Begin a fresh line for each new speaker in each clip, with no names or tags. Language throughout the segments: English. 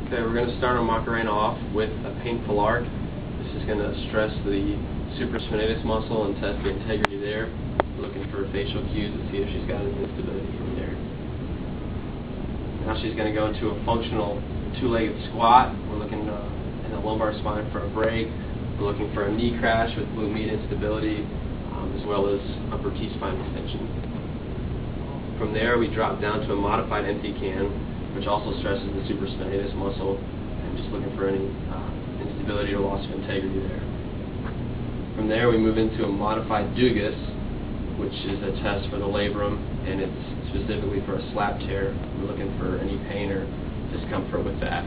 Okay, we're going to start our Macarena off with a painful arc. This is going to stress the supraspinatus muscle and test the integrity there. We're looking for facial cues to see if she's got an instability from there. Now she's going to go into a functional two-legged squat. We're looking in the lumbar spine for a break. We're looking for a knee crash with glute med instability, as well as upper T-spine extension. From there, we drop down to a modified empty can, which also stresses the supraspinatus muscle, and just looking for any instability or loss of integrity there. From there, we move into a modified Dugas, which is a test for the labrum, and it's specifically for a slap tear. We're looking for any pain or discomfort with that.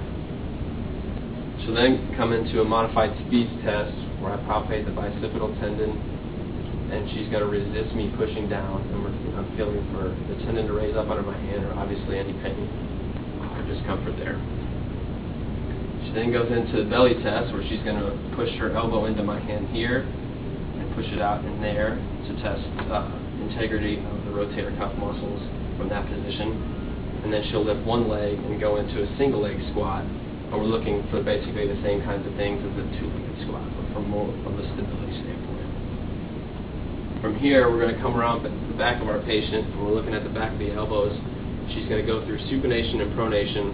She'll then come into a modified speeds test, where I palpate the bicipital tendon, and she's going to resist me pushing down, and I'm feeling for the tendon to raise up under my hand, or obviously any pain or discomfort there. She then goes into the belly test, where she's going to push her elbow into my hand here and push it out in there to test integrity of the rotator cuff muscles from that position. And then she'll lift one leg and go into a single leg squat, and we're looking for basically the same kinds of things as a two-legged squat, but from more of a stability standpoint. From here, we're going to come around the back of our patient, and we're looking at the back of the elbows. She's going to go through supination and pronation,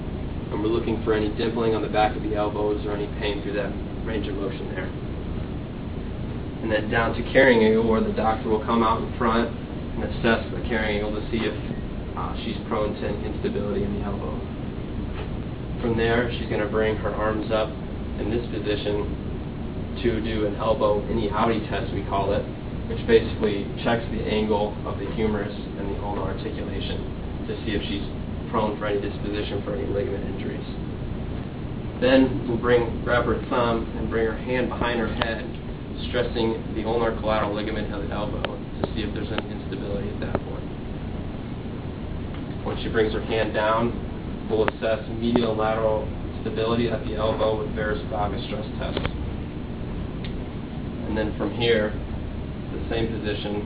and we're looking for any dimpling on the back of the elbows or any pain through that range of motion there. And then down to carrying angle, where the doctor will come out in front and assess the carrying angle to see if she's prone to instability in the elbow. From there, she's going to bring her arms up in this position to do an elbow in-the-outie test, we call it, which basically checks the angle of the humerus and the ulnar articulation to see if she's prone for any disposition for any ligament injuries. Then we'll grab her thumb and bring her hand behind her head, stressing the ulnar collateral ligament of the elbow to see if there's any instability at that point. Once she brings her hand down, we'll assess medial and lateral stability at the elbow with varus vagus stress test. And then from here, the same position,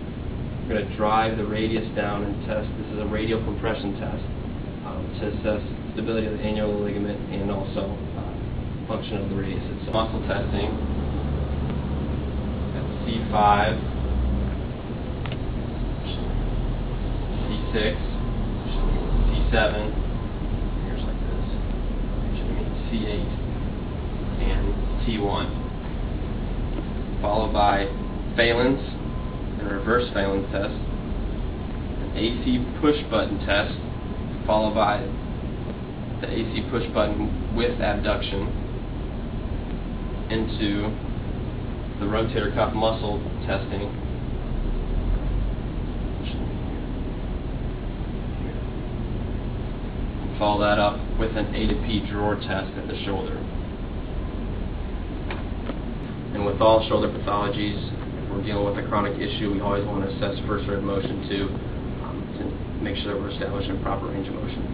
we're going to drive the radius down and test. This is a radial compression test to assess stability of the annular ligament and also function of the radius itself. Muscle testing at C5, C6, C7, here's like this, C8, and T1, followed by Phalen's and reverse Phalen's test, an AC push button test, followed by the AC push button with abduction into the rotator cuff muscle testing, and follow that up with an A to P drawer test at the shoulder. And with all shoulder pathologies, if we're dealing with a chronic issue, we always want to assess first range of motion to make sure that we're establishing proper range of motion.